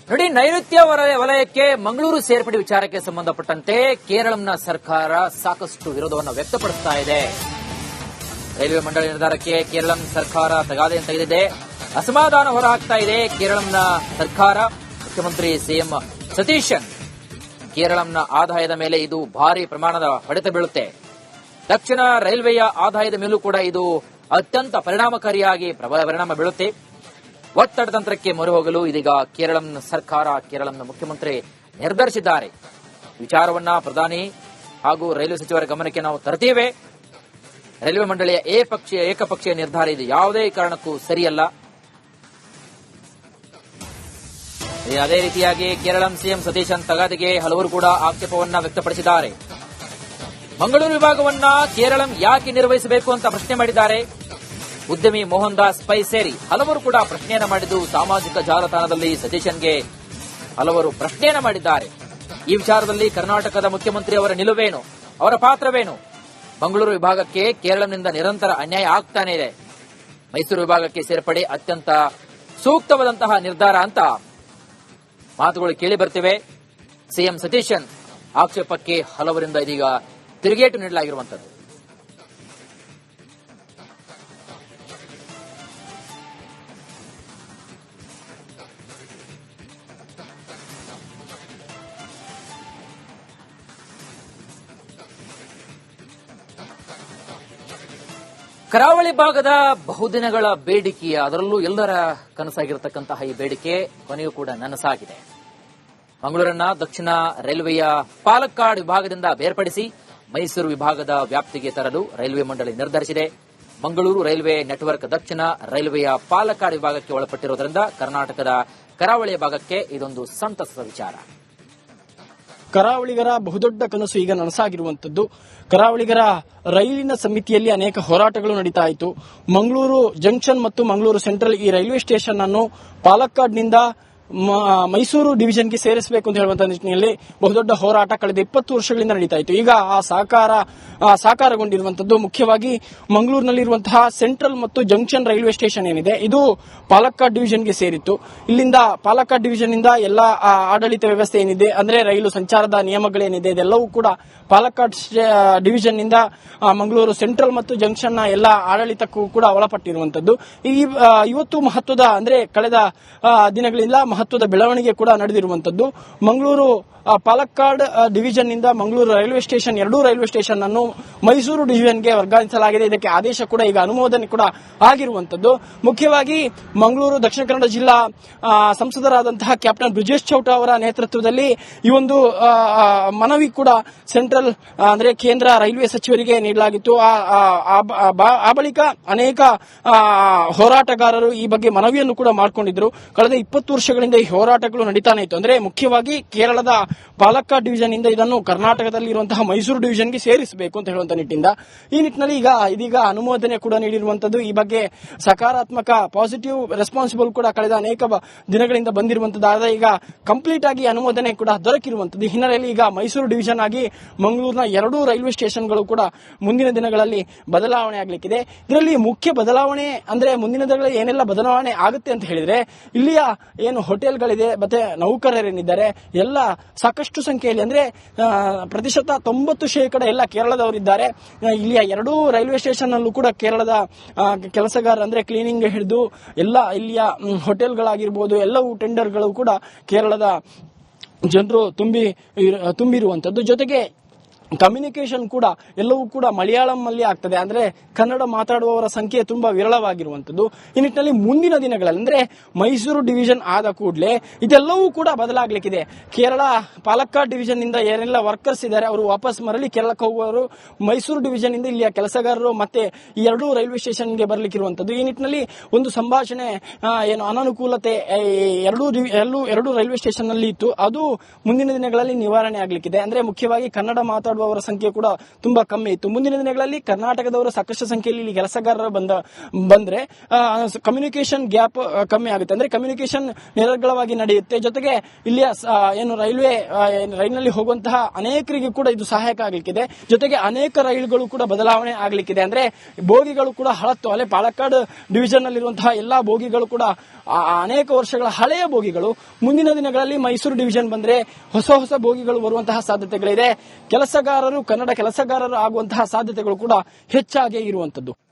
ನೋಡಿ, ನೈಋತ್ಯ ವಲಯಕ್ಕೆ ಮಂಗಳೂರು ಸೇರ್ಪಡೆ ವಿಚಾರಕ್ಕೆ ಸಂಬಂಧಪಟ್ಟಂತೆ ಕೇರಳಂನ ಸರ್ಕಾರ ಸಾಕಷ್ಟು ವಿರೋಧವನ್ನು ವ್ಯಕ್ತಪಡಿಸ್ತಾ ಇದೆ. ರೈಲ್ವೆ ಮಂಡಳಿ ನಿರ್ಧಾರಕ್ಕೆ ಕೇರಳಂ ಸರ್ಕಾರ ತಗಾದೆ ತೆಗೆದಿದೆ. ಅಸಮಾಧಾನ ಹೊರಹಾಕ್ತಾ ಇದೆ ಕೇರಳಂನ ಸರ್ಕಾರ. ಮುಖ್ಯಮಂತ್ರಿ ಸಿಎಂ ಸತೀಶನ್ ಕೇರಳಂನ ಆದಾಯದ ಮೇಲೆ ಇದು ಭಾರಿ ಪ್ರಮಾಣದ ಹೊಡೆತ ಬೀಳುತ್ತೆ. ದಕ್ಷಿಣ ರೈಲ್ವೆಯ ಆದಾಯದ ಮೇಲೂ ಕೂಡ ಇದು ಅತ್ಯಂತ ಪರಿಣಾಮಕಾರಿಯಾಗಿ ಪರಿಣಾಮ ಬೀಳುತ್ತೆ. ಒತ್ತಡ ತಂತ್ರಕ್ಕೆ ಮೊರೆ ಹೋಗಲು ಇದೀಗ ಕೇರಳಂನ ಸರ್ಕಾರ, ಕೇರಳಂನ ಮುಖ್ಯಮಂತ್ರಿ ನಿರ್ಧರಿಸಿದ್ದಾರೆ. ವಿಚಾರವನ್ನ ಪ್ರಧಾನಿ ಹಾಗೂ ರೈಲ್ವೆ ಸಚಿವರ ಗಮನಕ್ಕೆ ನಾವು ತರುತ್ತೇವೆ. ರೈಲ್ವೆ ಮಂಡಳಿಯ ಏಕಪಕ್ಷೀಯ ನಿರ್ಧಾರ ಇದು ಯಾವುದೇ ಕಾರಣಕ್ಕೂ ಸರಿಯಲ್ಲ. ಅದೇ ರೀತಿಯಾಗಿ ಕೇರಳಂ ಸಿಎಂ ಸತೀಶನ್ ತಗಾದೆಗೆ ಹಲವರು ಕೂಡ ಆಕ್ಷೇಪವನ್ನ ವ್ಯಕ್ತಪಡಿಸಿದ್ದಾರೆ. ಮಂಗಳೂರು ವಿಭಾಗವನ್ನ ಕೇರಳಂ ಯಾಕೆ ನಿರ್ವಹಿಸಬೇಕು ಅಂತ ಪ್ರಶ್ನೆ ಮಾಡಿದ್ದಾರೆ. ಉದ್ಯಮಿ ಮೋಹನ್ ದಾಸ್ ಪೈ ಸೇರಿ ಹಲವರು ಕೂಡ ಪ್ರಶ್ನೆಯನ್ನ ಮಾಡಿದ್ದು ಸಾಮಾಜಿಕ ಜಾಲತಾಣದಲ್ಲಿ ಸತೀಶನ್ಗೆ ಹಲವರು ಪ್ರಶ್ನೆಯನ್ನ ಮಾಡಿದ್ದಾರೆ. ಈ ವಿಚಾರದಲ್ಲಿ ಕರ್ನಾಟಕದ ಮುಖ್ಯಮಂತ್ರಿ ಅವರ ನಿಲುವೇನು, ಅವರ ಪಾತ್ರವೇನು? ಮಂಗಳೂರು ವಿಭಾಗಕ್ಕೆ ಕೇರಳಂನಿಂದ ನಿರಂತರ ಅನ್ಯಾಯ ಆಗ್ತಾನೆ ಇದೆ. ಮೈಸೂರು ವಿಭಾಗಕ್ಕೆ ಸೇರ್ಪಡೆ ಅತ್ಯಂತ ಸೂಕ್ತವಾದಂತಹ ನಿರ್ಧಾರ ಅಂತ ಮಾತುಗಳು ಕೇಳಿ ಬರ್ತಿವೆ. ಸಿಎಂ ಸತೀಶನ್ ಆಕ್ಷೇಪಕ್ಕೆ ಹಲವರಿಂದ ಇದೀಗ ತಿರುಗೇಟು ನೀಡಲಾಗಿರುವಂತದ್ದು. ಕರಾವಳಿ ಭಾಗದ ಬಹುದಿನಗಳ ಬೇಡಿಕೆಯ, ಅದರಲ್ಲೂ ಎಲ್ಲರ ಕನಸಾಗಿರತಕ್ಕಂತಹ ಈ ಬೇಡಿಕೆ ಕೊನೆಯೂ ಕೂಡ ನನಸಾಗಿದೆ. ಮಂಗಳೂರನ್ನ ದಕ್ಷಿಣ ರೈಲ್ವೆಯ ಪಾಲಕ್ಕಾಡ್ ವಿಭಾಗದಿಂದ ಬೇರ್ಪಡಿಸಿ ಮೈಸೂರು ವಿಭಾಗದ ವ್ಯಾಪ್ತಿಗೆ ತರಲು ರೈಲ್ವೆ ಮಂಡಳಿ ನಿರ್ಧರಿಸಿದೆ. ಮಂಗಳೂರು ರೈಲ್ವೆ ನೆಟ್ವರ್ಕ್ ದಕ್ಷಿಣ ರೈಲ್ವೆಯ ಪಾಲಕ್ಕಾಡ್ ವಿಭಾಗಕ್ಕೆ ಒಳಪಟ್ಟಿರುವುದರಿಂದ ಕರ್ನಾಟಕದ ಕರಾವಳಿಯ ಭಾಗಕ್ಕೆ ಇದೊಂದು ಸಂತಸದ ವಿಚಾರ. ಕರಾವಳಿಗರ ಬಹುದೊಡ್ಡ ಕನಸು ಈಗ ನನಸಾಗಿರುವಂತದ್ದು. ಕರಾವಳಿಗರ ರೈಲಿನ ಸಮಿತಿಯಲ್ಲಿ ಅನೇಕ ಹೋರಾಟಗಳು ನಡೀತಾ ಇತ್ತು. ಮಂಗಳೂರು ಜಂಕ್ಷನ್ ಮತ್ತು ಮಂಗಳೂರು ಸೆಂಟ್ರಲ್ ಈ ರೈಲ್ವೆ ಸ್ಟೇಷನ್ ಅನ್ನು ಪಾಲಕ್ಕಾಡ್ನಿಂದ ಮೈಸೂರು ಡಿವಿಷನ್ಗೆ ಸೇರಿಸಬೇಕು ಅಂತ ಹೇಳುವಂತಹ ನಿಟ್ಟಿನಲ್ಲಿ ಬಹುದೊಡ್ಡ ಹೋರಾಟ ಕಳೆದ 20 ವರ್ಷಗಳಿಂದ ನಡೀತಾ ಇತ್ತು. ಈಗ ಆ ಸಾಕಾರಗೊಂಡಿರುವಂತದ್ದು ಮುಖ್ಯವಾಗಿ ಮಂಗಳೂರಿನಲ್ಲಿರುವಂತಹ ಸೆಂಟ್ರಲ್ ಮತ್ತು ಜಂಕ್ಷನ್ ರೈಲ್ವೆ ಸ್ಟೇಷನ್ ಏನಿದೆ ಇದು ಪಾಲಕ್ಕಾಡ್ ಡಿವಿಷನ್ಗೆ ಸೇರಿತ್ತು. ಇಲ್ಲಿಂದ ಪಾಲಕ್ಕಾಡ್ ಡಿವಿಷನ್ ಇಂದ ಎಲ್ಲ ಆಡಳಿತ ವ್ಯವಸ್ಥೆ ಏನಿದೆ ಅಂದ್ರೆ ರೈಲು ಸಂಚಾರದ ನಿಯಮಗಳೇನಿದೆ ಇದೆಲ್ಲವೂ ಕೂಡ ಪಾಲಕ್ಕಾಡ್ ಡಿವಿಷನ್ ನಿಂದ ಮಂಗಳೂರು ಸೆಂಟ್ರಲ್ ಮತ್ತು ಜಂಕ್ಷನ್ ನ ಎಲ್ಲ ಆಡಳಿತಕ್ಕೂ ಕೂಡ ಒಳಪಟ್ಟಿರುವಂತದ್ದು. ಇವತ್ತು ಮಹತ್ವದ ಅಂದ್ರೆ ಕಳೆದ ದಿನಗಳಿಂದ ಮಹತ್ವದ ಬೆಳವಣಿಗೆ ಕೂಡ ನಡೆದಿರುವಂತದ್ದು. ಮಂಗಳೂರು ಪಾಲಕ್ಕಾಡ್ ಡಿವಿಷನ್ ನಿಂದ ಮಂಗಳೂರು ರೈಲ್ವೆ ಸ್ಟೇಷನ್ ಎರಡೂ ರೈಲ್ವೆ ಸ್ಟೇಷನ್ ಅನ್ನು ಮೈಸೂರು ಡಿವಿಷನ್ಗೆ ವರ್ಗಾಯಿಸಲಾಗಿದೆ. ಇದಕ್ಕೆ ಆದೇಶ ಕೂಡ ಈಗ ಅನುಮೋದನೆ ಕೂಡ ಆಗಿರುವಂತದ್ದು. ಮುಖ್ಯವಾಗಿ ಮಂಗಳೂರು ದಕ್ಷಿಣ ಕನ್ನಡ ಜಿಲ್ಲಾ ಸಂಸದರಾದಂತಹ ಕ್ಯಾಪ್ಟನ್ ಬ್ರಿಜೇಶ್ ಚೌಟ ಅವರ ನೇತೃತ್ವದಲ್ಲಿ ಈ ಒಂದು ಮನವಿ ಕೂಡ ಸೆಂಟ್ರಲ್ ಅಂದ್ರೆ ಕೇಂದ್ರ ರೈಲ್ವೆ ಸಚಿವರಿಗೆ ನೀಡಲಾಗಿತ್ತು. ಆ ಬಳಿಕ ಅನೇಕ ಹೋರಾಟಗಾರರು ಈ ಬಗ್ಗೆ ಮನವಿಯನ್ನು ಕೂಡ ಮಾಡಿಕೊಂಡಿದ್ರು. ಕಳೆದ 20 ವರ್ಷಗಳಿಂದ ಈ ಹೋರಾಟಗಳು ನಡೀತಾನೆ ಇತ್ತು. ಅಂದ್ರೆ ಮುಖ್ಯವಾಗಿ ಕೇರಳದ ಪಾಲಕ್ಕಾಡ್ ಡಿವಿಷನ್ ಇಂದ ಇದನ್ನು ಕರ್ನಾಟಕದಲ್ಲಿ ಇರುವಂತಹ ಮೈಸೂರು ಡಿವಿಷನ್ಗೆ ಸೇರಿಸಬೇಕು ಅಂತ ಹೇಳುವಂತ ಈ ನಿಟ್ಟಿನಲ್ಲಿ ಇದೀಗ ಅನುಮೋದನೆ ಕೂಡ ನೀಡಿರುವಂತದ್ದು. ಈ ಬಗ್ಗೆ ಸಕಾರಾತ್ಮಕ ಪಾಸಿಟಿವ್ ರೆಸ್ಪಾನ್ಸಿಬಲ್ ಕೂಡ ಕಳೆದ ಅನೇಕ ದಿನಗಳಿಂದ ಬಂದಿರುವಂತದ್ದು. ಈಗ ಕಂಪ್ಲೀಟ್ ಆಗಿ ಅನುಮೋದನೆ ಕೂಡ ದೊರಕಿರುವಂತದ್ದು. ಹಿನ್ನೆಲೆಯಲ್ಲಿ ಈಗ ಮೈಸೂರು ಡಿವಿಷನ್ ಆಗಿ ಮಂಗಳೂರಿನ ಎರಡೂ ರೈಲ್ವೆ ಸ್ಟೇಷನ್ಗಳು ಕೂಡ ಮುಂದಿನ ದಿನಗಳಲ್ಲಿ ಬದಲಾವಣೆ ಆಗಲಿಕ್ಕಿದೆ. ಇದರಲ್ಲಿ ಮುಖ್ಯ ಬದಲಾವಣೆ ಅಂದ್ರೆ ಮುಂದಿನ ದಿನಗಳಲ್ಲಿ ಏನೆಲ್ಲ ಬದಲಾವಣೆ ಆಗುತ್ತೆ ಅಂತ ಹೇಳಿದ್ರೆ ಇಲ್ಲಿಯ ಏನು ಹೋಟೆಲ್ಗಳಿದೆ ಮತ್ತೆ ನೌಕರರೇನಿದ್ದಾರೆ ಎಲ್ಲ ಸಾಕಷ್ಟು ಸಂಖ್ಯೆಯಲ್ಲಿ ಅಂದ್ರೆ ಪ್ರತಿಶತ 90% ಎಲ್ಲ ಕೇರಳದವರಿದ್ದಾರೆ. ಇಲ್ಲಿಯ ಎರಡೂ ರೈಲ್ವೆ ಸ್ಟೇಷನ್ ಅಲ್ಲೂ ಕೂಡ ಕೇರಳದ ಕೆಲಸಗಾರ ಅಂದ್ರೆ ಕ್ಲೀನಿಂಗ್ ಹಿಡಿದು ಎಲ್ಲ ಇಲ್ಲಿಯ ಹೋಟೆಲ್ಗಳಾಗಿರ್ಬೋದು ಎಲ್ಲವೂ ಟೆಂಡರ್ಗಳು ಕೂಡ ಕೇರಳದ ಜನರು ತುಂಬಿರುವಂತದ್ದು. ಜೊತೆಗೆ ಕಮ್ಯುನಿಕೇಶನ್ ಕೂಡ ಎಲ್ಲವೂ ಕೂಡ ಮಲಯಾಳಂ ಅಲ್ಲಿ ಆಗ್ತದೆ. ಅಂದ್ರೆ ಕನ್ನಡ ಮಾತಾಡುವವರ ಸಂಖ್ಯೆ ತುಂಬಾ ವಿರಳವಾಗಿರುವಂತದ್ದು. ಈ ನಿಟ್ಟಿನಲ್ಲಿ ಮುಂದಿನ ದಿನಗಳಲ್ಲಿ ಅಂದ್ರೆ ಮೈಸೂರು ಡಿವಿಷನ್ ಆದ ಕೂಡಲೇ ಇದೆಲ್ಲವೂ ಕೂಡ ಬದಲಾಗಲಿಕ್ಕಿದೆ. ಕೇರಳ ಪಾಲಕ್ಕಾಡ್ ಡಿವಿಷನ್ ಇಂದ ಏನೆಲ್ಲ ವರ್ಕರ್ಸ್ ಇದ್ದಾರೆ ಅವರು ವಾಪಸ್ ಮರಳಿ ಕೇರಳಕ್ಕೆ ಹೋಗುವವರು ಮೈಸೂರು ಡಿವಿಷನ್ ಇಂದ ಇಲ್ಲಿಯ ಕೆಲಸಗಾರರು ಮತ್ತೆ ಈ ಎರಡೂ ರೈಲ್ವೆ ಸ್ಟೇಷನ್ಗೆ ಬರಲಿಕ್ಕಿರುವಂತದ್ದು. ಈ ನಿಟ್ಟಿನಲ್ಲಿ ಒಂದು ಸಂಭಾಷಣೆ ಏನು ಅನಾನುಕೂಲತೆ ಎರಡೂ ರೈಲ್ವೆ ಸ್ಟೇಷನ್ ನಲ್ಲಿ ಇತ್ತು ಅದು ಮುಂದಿನ ದಿನಗಳಲ್ಲಿ ನಿವಾರಣೆ ಆಗಲಿಕ್ಕಿದೆ. ಅಂದ್ರೆ ಮುಖ್ಯವಾಗಿ ಕನ್ನಡ ಮಾತಾಡುವ ಅವರ ಸಂಖ್ಯೆ ಕೂಡ ತುಂಬಾ ಕಮ್ಮಿ ಇತ್ತು. ಮುಂದಿನ ದಿನಗಳಲ್ಲಿ ಕರ್ನಾಟಕದವರು ಸಾಕಷ್ಟು ಸಂಖ್ಯೆಯಲ್ಲಿ ಕೆಲಸಗಾರರು ಬಂದ್ರೆ ಕಮ್ಯುನಿಕೇಶನ್ ಗ್ಯಾಪ್ ಕಮ್ಮಿ ಆಗುತ್ತೆ. ಅಂದ್ರೆ ಕಮ್ಯುನಿಕೇಶನ್ ನಿರರ್ಗಳವಾಗಿ ನಡೆಯುತ್ತೆ. ಜೊತೆಗೆ ಇಲ್ಲಿಯ ಏನು ರೈಲಿನಲ್ಲಿ ಹೋಗುವಂತಹ ಅನೇಕರಿಗೆ ಕೂಡ ಇದು ಸಹಾಯಕ ಆಗಲಿಕ್ಕಿದೆ. ಜೊತೆಗೆ ಅನೇಕ ರೈಲುಗಳು ಕೂಡ ಬದಲಾವಣೆ ಆಗಲಿಕ್ಕಿದೆ. ಅಂದ್ರೆ ಬೋಗಿಗಳು ಕೂಡ ಹಳತ್ತು ಅಲ್ಲೇ ಪಾಲಕ್ಕಾಡ್ ಡಿವಿಷನ್ ನಲ್ಲಿರುವಂತಹ ಎಲ್ಲಾ ಬೋಗಿಗಳು ಕೂಡ ಅನೇಕ ವರ್ಷಗಳ ಹಳೆಯ ಬೋಗಿಗಳು. ಮುಂದಿನ ದಿನಗಳಲ್ಲಿ ಮೈಸೂರು ಡಿವಿಷನ್ ಬಂದ್ರೆ ಹೊಸ ಹೊಸ ಬೋಗಿಗಳು ಬರುವಂತಹ ಸಾಧ್ಯತೆಗಳಿದೆ. ಕನ್ನಡ ಕೆಲಸಗಾರರು ಆಗುವಂತಹ ಸಾಧ್ಯತೆಗಳು ಕೂಡ ಹೆಚ್ಚಾಗಿ ಇರುವಂತದ್ದು.